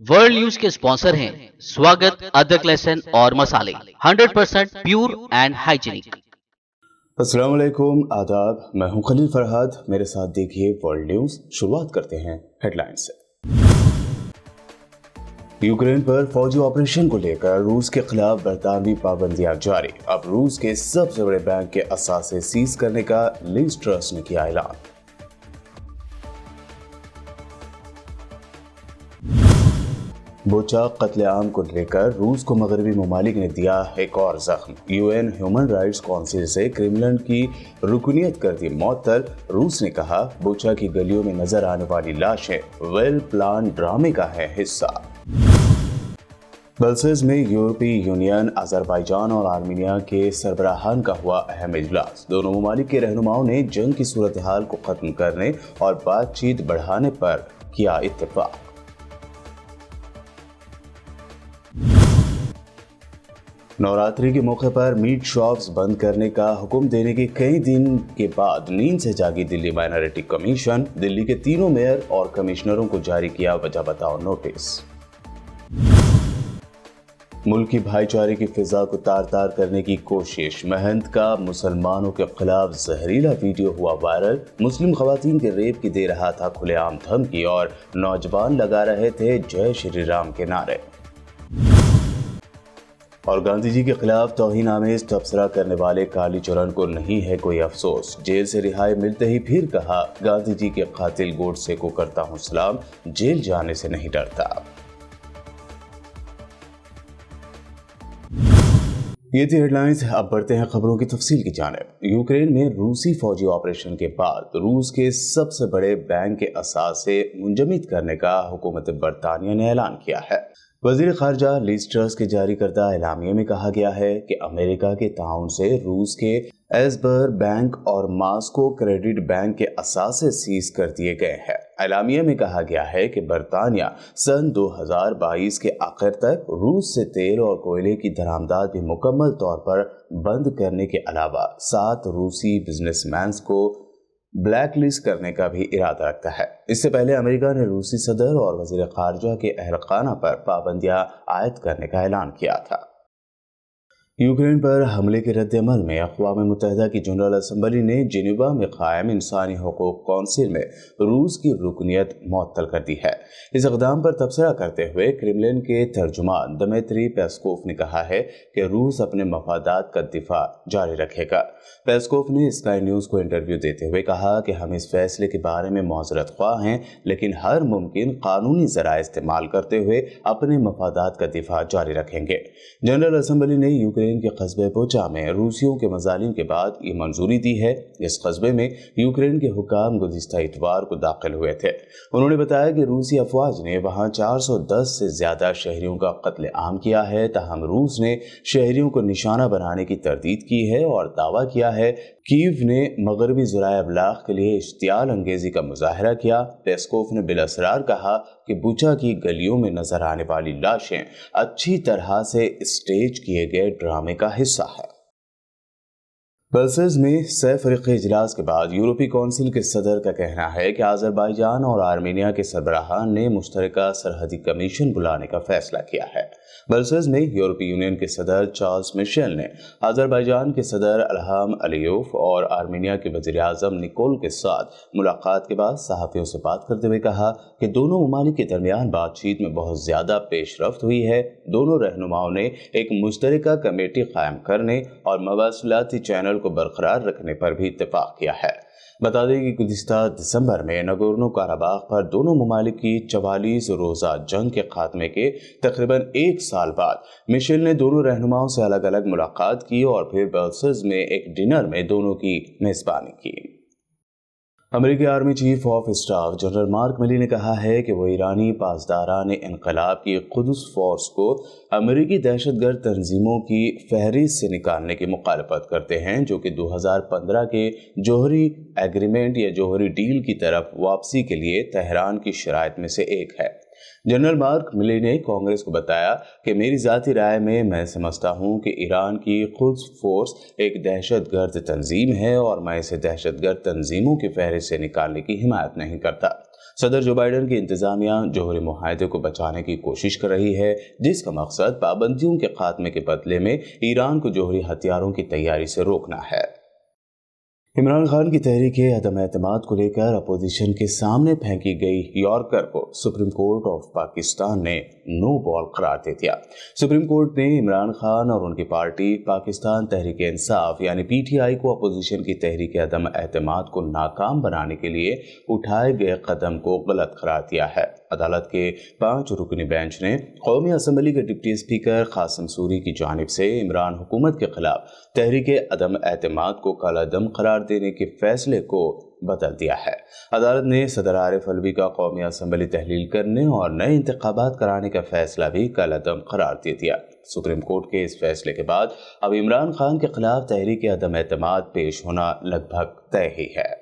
World news के sponsor हैं स्वागत, अदरक, लहसुन और मसाले 100% प्योर एंड हाइजीनिक। अस्सलाम वालेकुम, आदाब। मैं हूं खलील फरहाद। मेरे साथ देखिए वर्ल्ड न्यूज। शुरुआत करते हैं हेडलाइन से। यूक्रेन पर फौजी ऑपरेशन को लेकर रूस के खिलाफ बरतानवी पाबंदियां जारी। अब रूस के सबसे बड़े बैंक के असासे सीज करने का लिज ट्रस ने किया ऐलान। बुचा कत्लेआम को लेकर रूस को मगरबी ममालिक ने दिया एक और जख्म। यूएन ह्यूमन राइट्स काउंसिल से क्रेमलिन की रुकनियत कर दी मअतल। रूस ने कहा बुचा की गलियों में नजर आने वाली लाशें वेल प्लान ड्रामे का है हिस्सा। ब्रसेल्स में यूरोपीय यूनियन, अजरबैजान और आर्मीनिया के सरबराहान का हुआ अहम इजलास। दोनों ममालिक के रहनुमाओं ने जंग की सूरत हाल को खत्म करने और बातचीत बढ़ाने पर किया इत्तेफाक। नवरात्रि के मौके पर मीट शॉप्स बंद करने का हुक्म देने के कई दिन के बाद नींद से जागी दिल्ली माइनॉरिटी कमीशन। दिल्ली के तीनों मेयर और कमिश्नरों को जारी किया वजह बताओ नोटिस। मुल्क की भाईचारे की फिजा को तार तार करने की कोशिश। महंत का मुसलमानों के खिलाफ जहरीला वीडियो हुआ वायरल। मुस्लिम खवातीन के रेप की दे रहा था खुलेआम धमकी और नौजवान लगा रहे थे जय श्री राम के नारे। और गांधी जी के खिलाफ तौहीन आमेज तबसरा करने वाले कालीचरण को नहीं है कोई अफसोस। जेल से रिहाई मिलते ही फिर कहा गांधी जी के कातिल गोडसे को करता हूं सलाम, जेल जाने से नहीं डरता। ये थी हेडलाइंस। अब बढ़ते हैं खबरों की तफसील की जानिब। यूक्रेन में रूसी फौजी ऑपरेशन के बाद रूस के सबसे बड़े बैंक के असासे मुंजमद करने का हुकूमत बरतानिया ने ऐलान किया है। वजीर खारजा लिज ट्रस के जारी करदा एलामिया में कहा गया है कि अमेरिका के ताउन से रूस के एसबर बैंक और मास्को क्रेडिट बैंक के असासे सीज कर दिए गए हैं। एलामिया में कहा गया है कि बरतानिया सन 2022 के आखिर तक रूस से तेल और कोयले की दरामदाद भी मुकम्मल तौर पर बंद करने के अलावा 7 रूसी बिजनेसमैन को ब्लैक लिस्ट करने का भी इरादा रखता है। इससे पहले अमेरिका ने रूसी सदर और वजीर खारजा के अहलखाना पर पाबंदियां आयद करने का ऐलान किया था। यूक्रेन पर हमले के रद्द-ए-अमल में अक़वाम मुत्तहिदा की जनरल असम्बली ने जिनेवा में कायम इंसानी हुकूक कौंसिल में रूस की रुकनियत मुअत्तल कर दी है। इस इक़दाम पर तबसरा करते हुए क्रेमलिन के तर्जुमान दमित्री पेस्कोव ने कहा है कि रूस अपने मफादात का दिफा जारी रखेगा। पेस्कोव ने स्काई न्यूज़ को इंटरव्यू देते हुए कहा कि हम इस फैसले के बारे में मौज़रत ख्वाह हैं, लेकिन हर मुमकिन कानूनी ज़राए इस्तेमाल करते हुए अपने मफादात का दिफा जारी रखेंगे। जनरल असम्बली ने यूक्रेन के कस्बे बुचा में रूसियों के मजालिम के बाद ये मंजूरी दी है। इस कस्बे में यूक्रेन के हुकाम गुज़िश्ता इतवार को दाखिल हुए थे। उन्होंने बताया कि रूसी अफवाज ने वहां 410 से ज्यादा शहरियों का कत्ले आम किया है। ताहम रूस ने शहरियों को निशाना बनाने की तरदीद की है और दावा किया है कीव ने मगरबी ज़राए अबलाग के लिए इश्तियाल अंगेजी का मुजाहरा किया। पेस्कोव ने बिलअसरार कहा कि बुचा की गलियों में नजर आने वाली लाशें अच्छी तरह से स्टेज किए गए ड्रामे का हिस्सा है। ब्रसेल्स में सह-फ़रीक़ी इजलास के बाद यूरोपीय काउंसिल के सदर का कहना है कि अजरबैजान और आर्मीनिया के सरबराहान ने मुश्तरका सरहदी कमीशन बुलाने का फैसला किया है। ब्रसेल्स में यूरोपीय यूनियन के सदर चार्ल्स मिशेल ने अजरबैजान के सदर इल्हाम अलीयोव और आर्मीनिया के वज़ीर आज़म निकोल के साथ मुलाकात के बाद सहाफ़ियों से बात करते हुए कहा कि दोनों ममालिक के दरमियान बातचीत में बहुत ज़्यादा पेशरफ्त हुई है। दोनों रहनुमाओं ने एक मुश्तरका कमेटी कायम करने और मवासिलाती चैनल को बरकरार रखने पर भी इत्तेफाक किया है। बता दें कि गुज़िश्ता दिसंबर में नगोर्नो काराबाख पर दोनों ममालिक की 44 रोज़ा जंग के खात्मे के तकरीबन 1 साल बाद मिशेल ने दोनों रहनुमाओं से अलग अलग मुलाकात की और फिर ब्रसेल्स में एक डिनर में दोनों की मेज़बानी की। अमेरिकी army chief of staff general mark मिली ने कहा है कि वो ईरानी पासदारान इनकलाब की कुद्स फोर्स को अमेरिकी दहशतगर्द तंजीमों की फहरिस्त से निकालने की मुखालफत करते हैं, जो कि 2015 के जौहरी एग्रीमेंट या जौहरी डील की तरफ वापसी के लिए तेहरान की शराइत में से एक है। जनरल मार्क मिली ने कांग्रेस को बताया कि मेरी ज़ाती राय में मैं समझता हूं कि ईरान की कुद्स फोर्स एक दहशतगर्द तंजीम है और मैं इसे दहशतगर्द तंजीमों की फहरिस्त से निकालने की हिमायत नहीं करता। صدر جو بائیڈن کی انتظامیہ جوہری معاہدے کو بچانے کی کوشش کر رہی ہے، جس کا مقصد پابندیوں کے خاتمے کے بدلے میں ایران کو جوہری ہتھیاروں کی تیاری سے روکنا ہے۔ عمران خان کی تحریک عدم اعتماد کو لے کر اپوزیشن کے سامنے پھینکی گئی یارکر کو سپریم کورٹ آف پاکستان نے نو بال قرار دے دیا۔ سپریم کورٹ نے عمران خان اور ان کی پارٹی پاکستان تحریک انصاف یعنی پی ٹی آئی کو اپوزیشن کی تحریک عدم اعتماد کو ناکام بنانے کے لیے اٹھائے گئے قدم کو غلط قرار دیا ہے۔ عدالت کے 5 رکنی بینچ نے قومی اسمبلی کے ڈپٹی اسپیکر قاسم سوری کی جانب سے عمران حکومت کے خلاف تحریک عدم اعتماد کو کالعدم قرار دینے کے فیصلے کو بدل دیا ہے۔ عدالت نے صدر عارف الوی کا قومی اسمبلی تحلیل کرنے اور نئے انتخابات کرانے کا فیصلہ بھی کالعدم قرار دے دیا۔ سپریم کورٹ کے اس فیصلے کے بعد اب عمران خان کے خلاف تحریک عدم اعتماد پیش ہونا لگ بھگ طے ہی ہے۔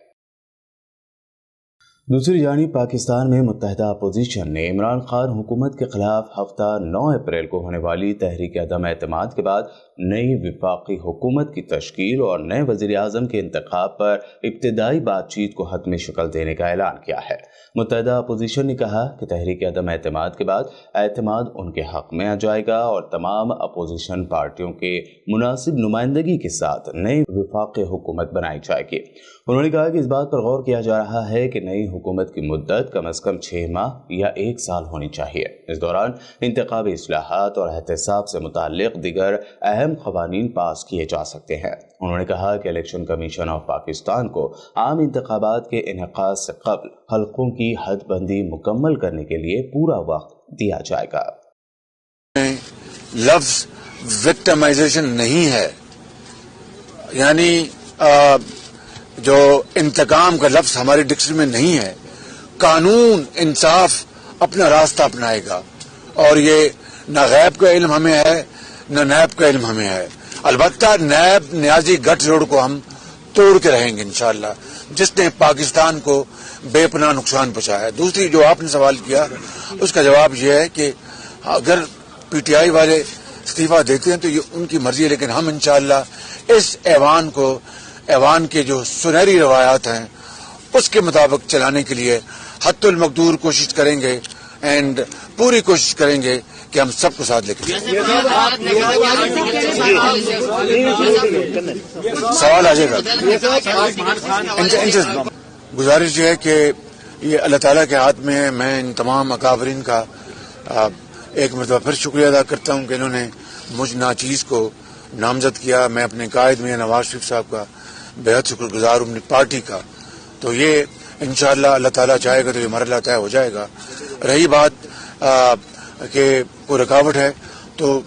دوسری جانب پاکستان میں متحدہ اپوزیشن نے عمران خان حکومت کے خلاف ہفتہ 9 اپریل کو ہونے والی تحریک عدم اعتماد کے بعد نئی وفاقی حکومت کی تشکیل اور نئے وزیر اعظم کے انتخاب پر ابتدائی بات چیت کو حتمی شکل دینے کا اعلان کیا ہے۔ متحدہ اپوزیشن نے کہا کہ تحریک عدم اعتماد کے بعد اعتماد ان کے حق میں آ جائے گا اور تمام اپوزیشن پارٹیوں کے مناسب نمائندگی کے ساتھ نئی وفاقی حکومت بنائی جائے گی۔ انہوں نے کہا کہ اس بات پر غور کیا جا رہا ہے کہ نئی حکومت کی مدت کم از کم 6 ماہ یا 1 سال ہونی چاہیے۔ اس دوران انتخابی اصلاحات اور احتساب سے متعلق دیگر اہم قوانین پاس کیے جا سکتے ہیں۔ انہوں نے کہا کہ الیکشن کمیشن آف پاکستان کو عام انتخابات کے انعقاد سے قبل حلقوں کی حد بندی مکمل کرنے کے لیے پورا وقت دیا جائے گا۔ لفظ وکٹمائزیشن نہیں ہے، یعنی جو انتقام کا لفظ ہمارے ڈکشنری میں نہیں ہے۔ قانون انصاف اپنا راستہ اپنائے گا اور یہ نہ غیب کا علم ہمیں ہے نہ نیب کا علم ہمیں ہے۔ البتہ نیب نیازی گٹھ روڈ کو ہم توڑ کے رہیں گے انشاءاللہ، جس نے پاکستان کو بے پناہ نقصان پہنچایا ہے۔ دوسری جو آپ نے سوال کیا اس کا جواب یہ ہے کہ اگر پی ٹی آئی والے استعفیٰ دیتے ہیں تو یہ ان کی مرضی ہے، لیکن ہم انشاءاللہ اس ایوان کے جو سنہری روایات ہیں اس کے مطابق چلانے کے لیے حتی المقدور کوشش کریں گے اینڈ پوری کوشش کریں گے کہ ہم سب کو ساتھ لے کے سوال آ جائے گا۔ گزارش یہ ہے کہ یہ اللہ تعالیٰ کے ہاتھ میں ہے۔ میں ان تمام اکابرین کا ایک مرتبہ پھر شکریہ ادا کرتا ہوں کہ انہوں نے مجھ ناچیز کو نامزد کیا۔ میں اپنے قائد میں نواز شریف صاحب کا بہت شکر گزار ہوں، اپنی پارٹی کا۔ تو یہ انشاءاللہ اللہ تعالیٰ چاہے گا تو یہ مرحلہ طے ہو جائے گا۔ رہی بات کہ کوئی رکاوٹ ہے تو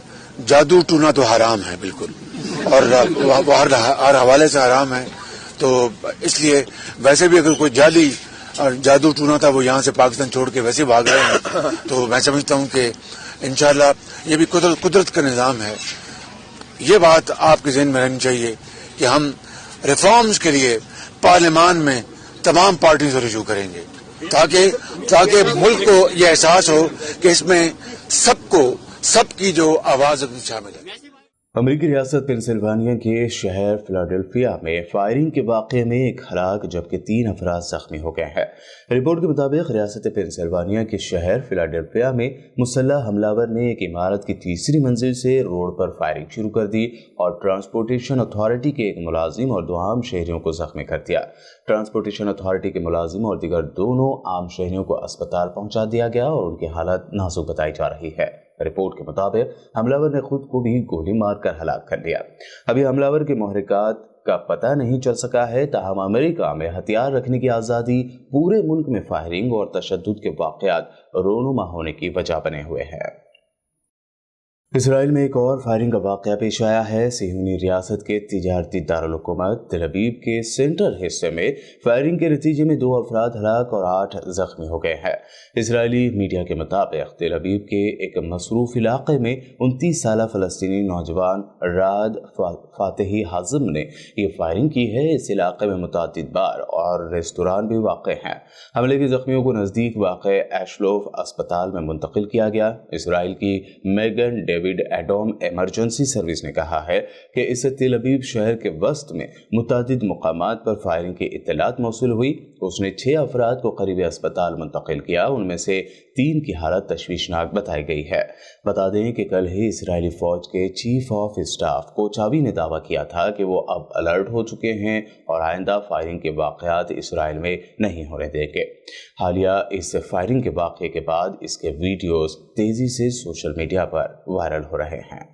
جادو ٹونا تو حرام ہے بالکل، اور وہ ہر حوالے سے حرام ہے۔ تو اس لیے ویسے بھی اگر کوئی جعلی جادو ٹونا تھا وہ یہاں سے پاکستان چھوڑ کے ویسے بھاگ رہے ہیں، تو میں سمجھتا ہوں کہ انشاءاللہ یہ بھی قدرت کا نظام ہے۔ یہ بات آپ کے ذہن میں رہنی چاہیے کہ ہم ریفارمز کے لیے پارلیمان میں تمام پارٹیوں سے رجوع کریں گے تاکہ ملک کو یہ احساس ہو کہ اس میں سب کی جو آواز شامل ہے۔ امریکی ریاست پنسلوانیا کے شہر فلاڈیلفیا میں فائرنگ کے واقعے میں 1 ہلاک جبکہ 3 افراد زخمی ہو گئے ہیں۔ رپورٹ کے مطابق ریاست پنسلوانیا کے شہر فلاڈیلفیا میں مسلح حملہ آور نے ایک عمارت کی 3ری منزل سے روڈ پر فائرنگ شروع کر دی اور ٹرانسپورٹیشن اتھارٹی کے 1 ملازم اور 2 عام شہریوں کو زخمی کر دیا۔ ٹرانسپورٹیشن اتھارٹی کے ملازم اور دیگر 2 عام شہریوں کو اسپتال پہنچا دیا گیا اور ان کی حالت نازک بتائی جا رہی ہے۔ رپورٹ کے مطابق حملہ آور نے خود کو بھی گولی مار کر ہلاک کر لیا۔ ابھی حملہ آور کے محرکات کا پتہ نہیں چل سکا ہے، تاہم امریکہ میں ہتھیار رکھنے کی آزادی پورے ملک میں فائرنگ اور تشدد کے واقعات رونما ہونے کی وجہ بنے ہوئے ہیں۔ اسرائیل میں ایک اور فائرنگ کا واقعہ پیش آیا ہے۔ صہیونی ریاست کے تجارتی دارالحکومت تل ابیب کے سینٹرل حصے میں فائرنگ کے نتیجے میں 2 افراد ہلاک اور 8 زخمی ہو گئے ہیں۔ اسرائیلی میڈیا کے مطابق تل ابیب کے ایک مصروف علاقے میں 29 سالہ فلسطینی نوجوان راد فاتحی حازم نے یہ فائرنگ کی ہے۔ اس علاقے میں متعدد بار اور ریستوران بھی واقع ہیں۔ حملے کے زخمیوں کو نزدیک واقع ایشلوف اسپتال میں منتقل کیا گیا۔ اسرائیل کی میگن ڈیوڈ ایڈام ایمرجنسی سروس نے کہا ہے کہ اس سے تل ابیب شہر کے وسط میں متعدد مقامات پر فائرنگ کی اطلاعات موصول ہوئی۔ اس نے 6 افراد کو قریبی اسپتال منتقل کیا، ان میں سے 3 کی حالت تشویشناک بتائی گئی ہے۔ بتا دیں کہ کل ہی اسرائیلی فوج کے چیف آف اسٹاف کوچاوی نے دعویٰ کیا تھا کہ وہ اب الرٹ ہو چکے ہیں اور آئندہ فائرنگ کے واقعات اسرائیل میں نہیں ہونے دیں گے۔ حالیہ اس فائرنگ کے واقعے کے بعد اس کے ویڈیوز تیزی سے سوشل میڈیا پر وائرل ہو رہے ہیں۔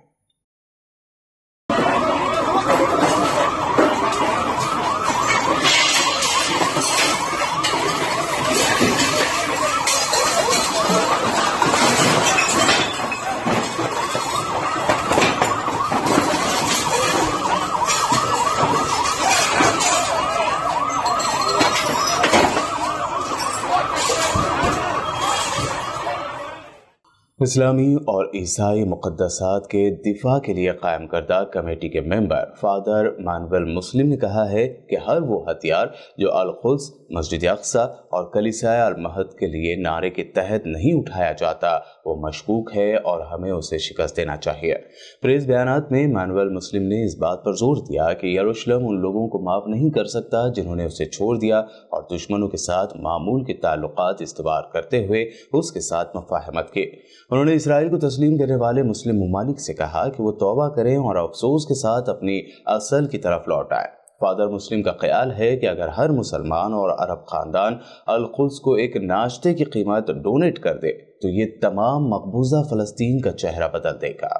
اسلامی اور عیسائی مقدسات کے دفاع کے لیے قائم کردہ کمیٹی کے ممبر فادر مانول مسلم نے کہا ہے کہ ہر وہ ہتھیار جو القدس، مسجد اقصیٰ اور کلیسائے المہد کے لیے نعرے کے تحت نہیں اٹھایا جاتا وہ مشکوک ہے اور ہمیں اسے شکست دینا چاہیے۔ پریس بیانات میں مانول مسلم نے اس بات پر زور دیا کہ یروشلم ان لوگوں کو معاف نہیں کر سکتا جنہوں نے اسے چھوڑ دیا اور دشمنوں کے ساتھ معمول کے تعلقات استوار کرتے ہوئے اس کے ساتھ مفاہمت کی۔ انہوں نے اسرائیل کو تسلیم کرنے والے مسلم ممالک سے کہا کہ وہ توبہ کریں اور افسوس کے ساتھ اپنی اصل کی طرف لوٹ آئیں۔ فادر مسلم کا خیال ہے کہ اگر ہر مسلمان اور عرب خاندان القدس کو ایک ناشتے کی قیمت ڈونیٹ کر دے تو یہ تمام مقبوضہ فلسطین کا چہرہ بدل دے گا۔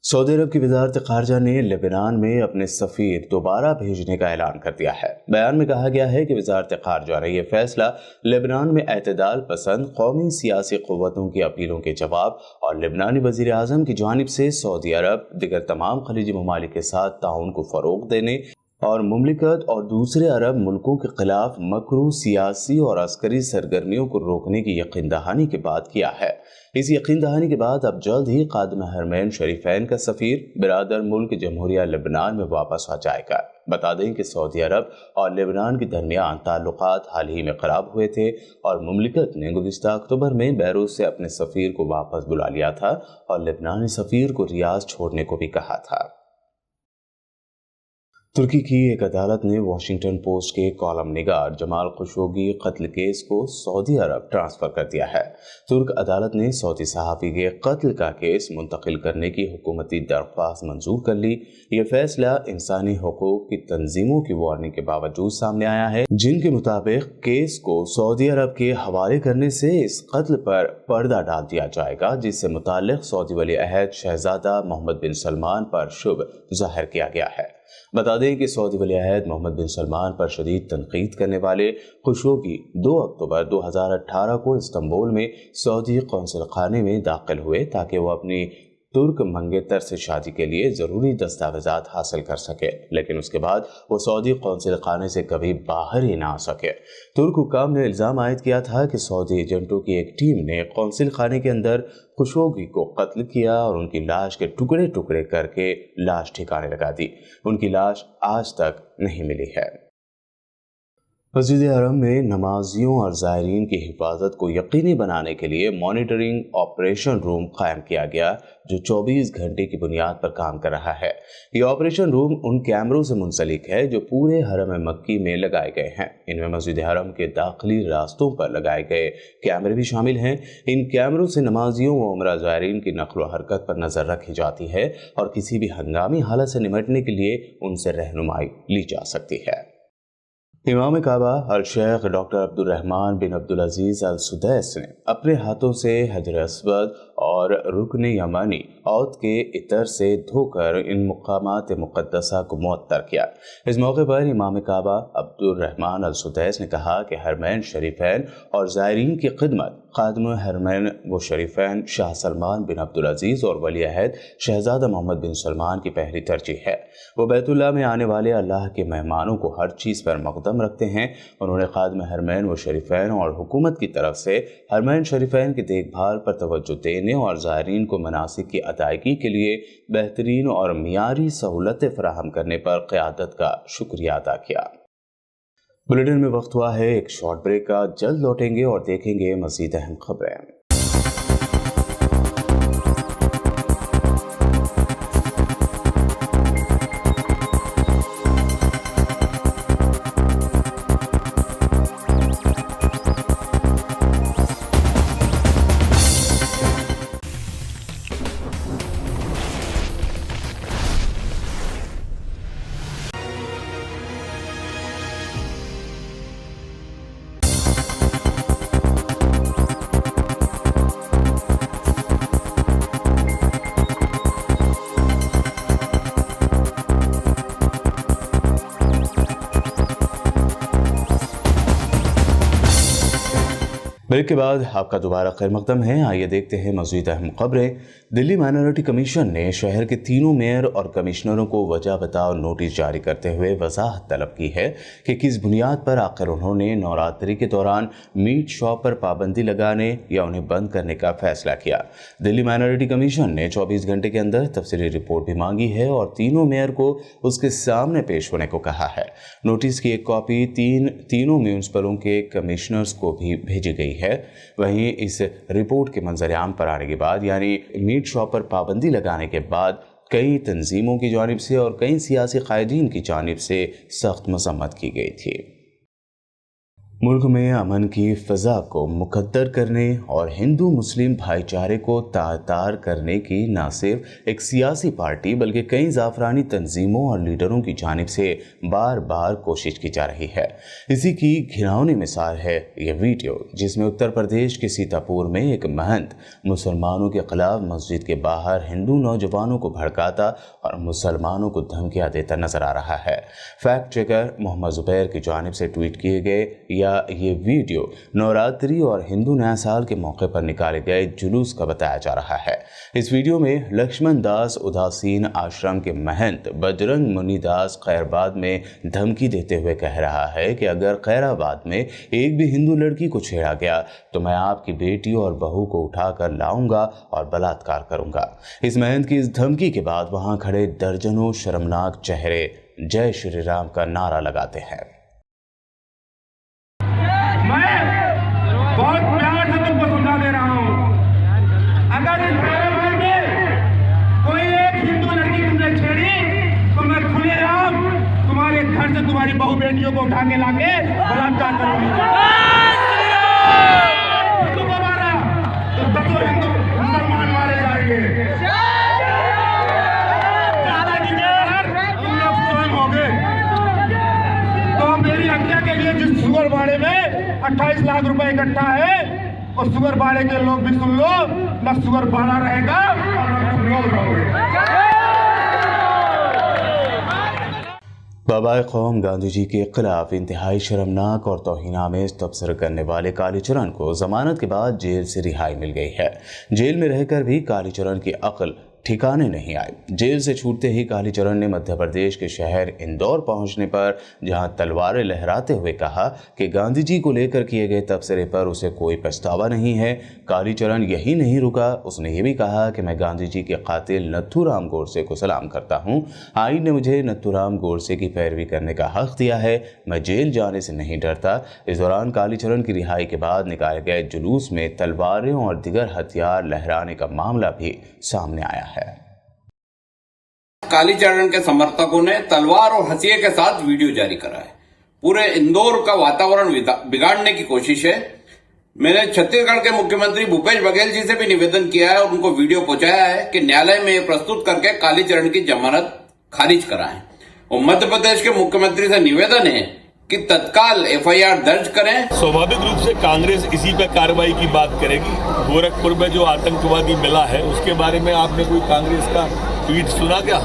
سعودی عرب کی وزارت خارجہ نے لبنان میں اپنے سفیر دوبارہ بھیجنے کا اعلان کر دیا ہے۔ بیان میں کہا گیا ہے کہ وزارت خارجہ نے یہ فیصلہ لبنان میں اعتدال پسند قومی سیاسی قوتوں کی اپیلوں کے جواب اور لبنانی وزیر اعظم کی جانب سے سعودی عرب دیگر تمام خلیجی ممالک کے ساتھ تعاون کو فروغ دینے اور مملکت اور دوسرے عرب ملکوں کے خلاف مکرو سیاسی اور عسکری سرگرمیوں کو روکنے کی یقین دہانی کے بعد کیا ہے۔ اس یقین دہانی کے بعد اب جلد ہی خادم حرمین شریفین کا سفیر برادر ملک جمہوریہ لبنان میں واپس آ جائے گا۔ بتا دیں کہ سعودی عرب اور لبنان کے درمیان تعلقات حال ہی میں خراب ہوئے تھے اور مملکت نے گزشتہ اکتوبر میں بیروت سے اپنے سفیر کو واپس بلا لیا تھا اور لبنانی سفیر کو ریاض چھوڑنے کو بھی کہا تھا۔ ترکی کی ایک عدالت نے واشنگٹن پوسٹ کے کالم نگار جمال خشوگی قتل کیس کو سعودی عرب ٹرانسفر کر دیا ہے۔ ترک عدالت نے سعودی صحافی کے قتل کا کیس منتقل کرنے کی حکومتی درخواست منظور کر لی۔ یہ فیصلہ انسانی حقوق کی تنظیموں کی وارننگ کے باوجود سامنے آیا ہے، جن کے مطابق کیس کو سعودی عرب کے حوالے کرنے سے اس قتل پر پردہ ڈال دیا جائے گا جس سے متعلق سعودی ولی عہد شہزادہ محمد بن سلمان پر شبہ ظاہر کیا گیا ہے۔ بتا دیں کہ سعودی ولی عہد محمد بن سلمان پر شدید تنقید کرنے والے خشوگی 2 اکتوبر 2018 کو استنبول میں سعودی قونصل خانے میں داخل ہوئے تاکہ وہ اپنی ترک منگیتر سے شادی کے لیے ضروری دستاویزات حاصل کر سکے، لیکن اس کے بعد وہ سعودی قونصل خانے سے کبھی باہر ہی نہ آ سکے۔ ترک حکام نے الزام عائد کیا تھا کہ سعودی ایجنٹوں کی ایک ٹیم نے قونصل خانے کے اندر خشوگی کو قتل کیا اور ان کی لاش کے ٹکڑے ٹکڑے کر کے لاش ٹھکانے لگا دی۔ ان کی لاش آج تک نہیں ملی ہے۔ مسجد حرم میں نمازیوں اور زائرین کی حفاظت کو یقینی بنانے کے لیے مانیٹرنگ آپریشن روم قائم کیا گیا جو 24 گھنٹے کی بنیاد پر کام کر رہا ہے۔ یہ آپریشن روم ان کیمروں سے منسلک ہے جو پورے حرم مکی میں لگائے گئے ہیں۔ ان میں مسجد حرم کے داخلی راستوں پر لگائے گئے کیمرے بھی شامل ہیں۔ ان کیمروں سے نمازیوں و عمرہ زائرین کی نقل و حرکت پر نظر رکھی جاتی ہے اور کسی بھی ہنگامی حالت سے نمٹنے کے لیے ان سے رہنمائی لی جا سکتی ہے۔ امام کعبہ الشیخ ڈاکٹر عبد الرحمن بن عبدالعزیز السدیس نے اپنے ہاتھوں سے حجر اسود اور رکن یمانی عود کے عطر سے دھو کر ان مقامات مقدسہ کو معطر کیا۔ اس موقع پر امام کعبہ عبد الرحمن السدیس نے کہا کہ حرمین شریفین اور زائرین کی خدمت خادم حرمین و شریفین شاہ سلمان بن عبدالعزیز اور ولی عہد شہزادہ محمد بن سلمان کی پہلی ترجیح ہے۔ وہ بیت اللہ میں آنے والے اللہ کے مہمانوں کو ہر چیز پر مقدم رکھتے ہیں۔ انہوں نے خادم حرمین و شریفین اور حکومت کی طرف سے حرمین شریفین کی دیکھ بھال پر توجہ دینے اور زائرین کو مناسک کی ادائیگی کے لیے بہترین اور معیاری سہولتیں فراہم کرنے پر قیادت کا شکریہ ادا کیا۔ بلیٹن میں وقت ہوا ہے ایک شارٹ بریک کا، جلد لوٹیں گے اور دیکھیں گے مزید اہم خبریں۔ ब्रेक के बाद आपका दोबारा खैर मकदम है। आइए देखते हैं मज़ीद अहम खबरें। दिल्ली माइनॉरिटी कमीशन ने शहर के तीनों मेयर और कमिश्नरों को वजह बताओ नोटिस जारी करते हुए वजाहत तलब की है कि किस बुनियाद पर आखिर उन्होंने नवरात्रि के दौरान मीट शॉप पर पाबंदी लगाने या उन्हें बंद करने का फैसला किया। दिल्ली माइनॉरिटी कमीशन ने 24 घंटे के अंदर तफसीली रिपोर्ट भी मांगी है और तीनों मेयर को उसके सामने पेश होने को कहा है। नोटिस की एक कॉपी तीनों म्यूनिसिपलों के कमिश्नर्स को भी भेजी गई है। वहीं इस रिपोर्ट के मंजर-ए-आम पर आने के बाद यानी मीट शॉप पर पाबंदी लगाने के बाद कई तंजीमों की जानिब से और कई सियासी कायदीन की जानिब से सख्त मजम्मत की गई थी। मुल्क में अमन की फ़ज़ा को मुकद्दर करने और हिंदू मुस्लिम भाईचारे को तार करने की न सिर्फ एक सियासी पार्टी बल्कि कई ज़ाफ़रानी तंजीमों और लीडरों की जानिब से बार बार कोशिश की जा रही है। इसी की घिनौनी मिसाल है ये वीडियो, जिसमें उत्तर प्रदेश के सीतापुर में एक महंत मुसलमानों के खिलाफ मस्जिद के बाहर हिंदू नौजवानों को भड़काता और मुसलमानों को धमकियाँ देता नजर आ रहा है। फैक्ट चेकर मोहम्मद ज़ुबैर की जानिब से ट्वीट किए गए ये वीडियो नवरात्रि और हिंदू नया साल के मौके पर निकाले गए जुलूस का बताया जा रहा है। इस वीडियो में लक्ष्मण दास उदासीन आश्रम के महंत बजरंग मुनि दास खैराबाद में धमकी देते हुए कह रहा है कि अगर खैराबाद में एक भी हिंदू लड़की को छेड़ा गया तो मैं आपकी बेटी और बहू को उठाकर लाऊंगा और बलात्कार करूंगा। इस महंत की इस धमकी के बाद वहां खड़े दर्जनों शर्मनाक चेहरे जय श्री राम का नारा लगाते हैं। बहुत प्यार से तुमको समझा दे रहा हूँ, अगर इस खैराबाद में कोई एक हिंदू लड़की तुमने छेड़ी तो मैं खुलेआम तुम्हारे घर से तुम्हारी बहू बेटियों को उठा के लाके बलात्कार करूंगा। हिंदू को मारा तो 10 हिंदू मुसलमान मारे जाएंगे। तुम लोग स्वयं होगे। तो मेरी हत्या के लिए जिस सुगर बाड़े में 28 लाख रुपए इकट्ठा है और सुगर बाड़े के लोग भी सुन लो, न सुगर बाड़ा रहेगा और न तुम लोग रहोगे। बाबा कौम गांधी जी के खिलाफ इंतहाई शर्मनाक और तौहीनामेज़ तबसरा करने वाले कालीचरण को जमानत के बाद जेल से रिहाई मिल गई है। जेल में रहकर भी कालीचरण की अक्ल ठिकाने नहीं आए। जेल से छूटते ही कालीचरण ने मध्य प्रदेश के शहर इंदौर पहुंचने पर जहां तलवारें लहराते हुए कहा कि गांधी जी को लेकर किए गए तबसरे पर उसे कोई पछतावा नहीं है। कालीचरण यही नहीं रुका, उसने ये भी कहा कि मैं गांधी जी के कातिल नथुराम गोडसे को सलाम करता हूं। आइन ने मुझे नथुराम गोडसे की पैरवी करने का हक दिया है, मैं जेल जाने से नहीं डरता। इस दौरान कालीचरण की रिहाई के बाद निकाले गए जुलूस में तलवारें और दिगर हथियार लहराने का मामला भी सामने आया है। कालीचरण के समर्थकों ने तलवार और हथिये के साथ वीडियो जारी करा है। पूरे इंदौर का वातावरण बिगाड़ने की कोशिश है। मैंने छत्तीसगढ़ के मुख्यमंत्री भूपेश बघेल जी से भी निवेदन किया है और उनको वीडियो पहुंचाया है कि न्यायालय में प्रस्तुत करके कालीचरण की जमानत खारिज कराएं। और मध्य प्रदेश के मुख्यमंत्री से निवेदन है कि तत्काल एफआईआर दर्ज करें। स्वाभाविक रूप से कांग्रेस इसी पे कार्रवाई की बात करेगी। गोरखपुर में जो आतंकवादी मिला है उसके बारे में आपने कोई कांग्रेस का ट्वीट सुना क्या?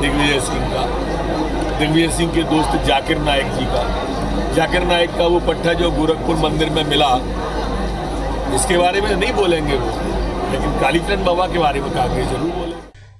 दिग्विजय सिंह का, दिग्विजय सिंह के दोस्त जाकिर नायक जी का, जाकिर नायक का वो पट्टा जो गोरखपुर मंदिर में मिला, इसके बारे में नहीं बोलेंगे वो, लेकिन कालीचरण बाबा के बारे में कांग्रेस जरूर बोलेंगे।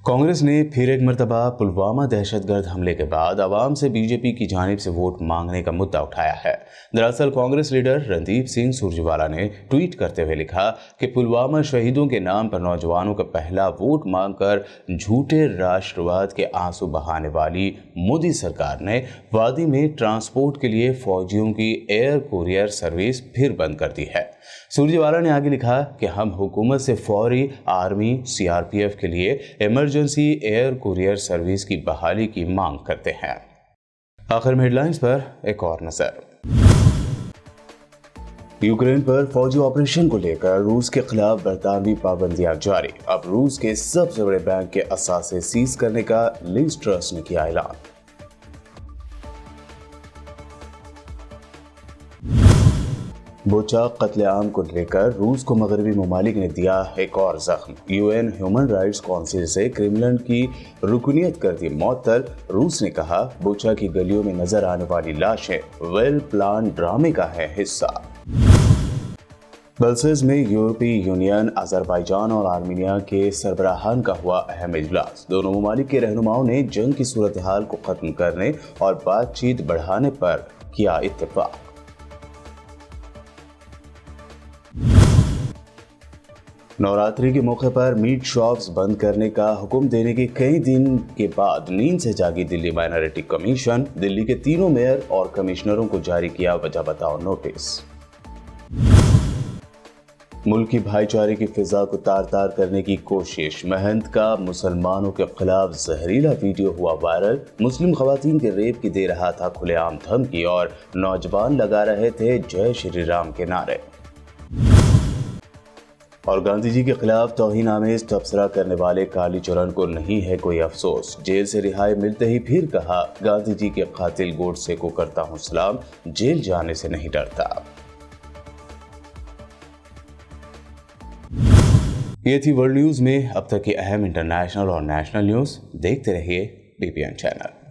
कांग्रेस ने फिर एक मरतबा पुलवामा दहशतगर्द हमले के बाद आवाम से बीजेपी की जानिब से वोट मांगने का मुद्दा उठाया है। दरअसल कांग्रेस लीडर रणदीप सिंह सुरजेवाला ने ट्वीट करते हुए लिखा कि पुलवामा शहीदों के नाम पर नौजवानों का पहला वोट मांगकर झूठे राष्ट्रवाद के आंसू बहाने वाली मोदी सरकार ने वादी में ट्रांसपोर्ट के लिए फौजियों की एयर कुरियर सर्विस फिर बंद कर दी है। सुरजेवाला ने आगे लिखा कि हम हुकूमत से फौरी आर्मी सीआरपीएफ के लिए इमरजेंसी एयर कुरियर सर्विस की बहाली की मांग करते हैं। आखिर में हेडलाइंस पर एक और नजर। यूक्रेन पर फौजी ऑपरेशन को लेकर रूस के खिलाफ बरतानवी पाबंदियां जारी। अब रूस के सबसे बड़े बैंक के असासे सीज करने का लिज ट्रस्ट ने किया ऐलान। बुचा कत्लेआम को लेकर रूस को मगरबी ममालिक ने दिया एक और जख्म। यूएन ह्यूमन राइट्स काउंसिल से क्रेमलिन की रुकनियत कर दी मअतल। रूस ने कहा बुचा की गलियों में नजर आने वाली लाशें वेल प्लान ड्रामे का है हिस्सा। ब्रसेल्स में यूरोपीय यूनियन, अजरबैजान और आर्मीनिया के सरबराहान का हुआ अहम इजलास। दोनों ममालिक के रहनुमाओं ने जंग की सूरत हाल को खत्म करने और बातचीत बढ़ाने पर किया इत्तेफाक। नवरात्रि के मौके पर मीट शॉप्स बंद करने का हुक्म देने के कई दिन के बाद नींद से जागी दिल्ली माइनॉरिटी कमीशन। दिल्ली के तीनों मेयर और कमिश्नरों को जारी किया वजह बताओ नोटिस। मुल्क की भाईचारे की फिजा को तार तार करने की कोशिश। महंत का मुसलमानों के खिलाफ जहरीला वीडियो हुआ वायरल। मुस्लिम खवातीन के रेप की दे रहा था खुलेआम धमकी और नौजवान लगा रहे थे जय श्री राम के नारे। और गांधी जी के खिलाफ तौहीन आमेज तबसरा करने वाले कालीचरण को नहीं है कोई अफसोस। जेल से रिहाई मिलते ही फिर कहा, गांधी जी के कातिल गोडसे को करता हूं सलाम, जेल जाने से नहीं डरता। ये थी वर्ल्ड न्यूज में अब तक की अहम इंटरनेशनल और नेशनल न्यूज। देखते रहिए BPN चैनल।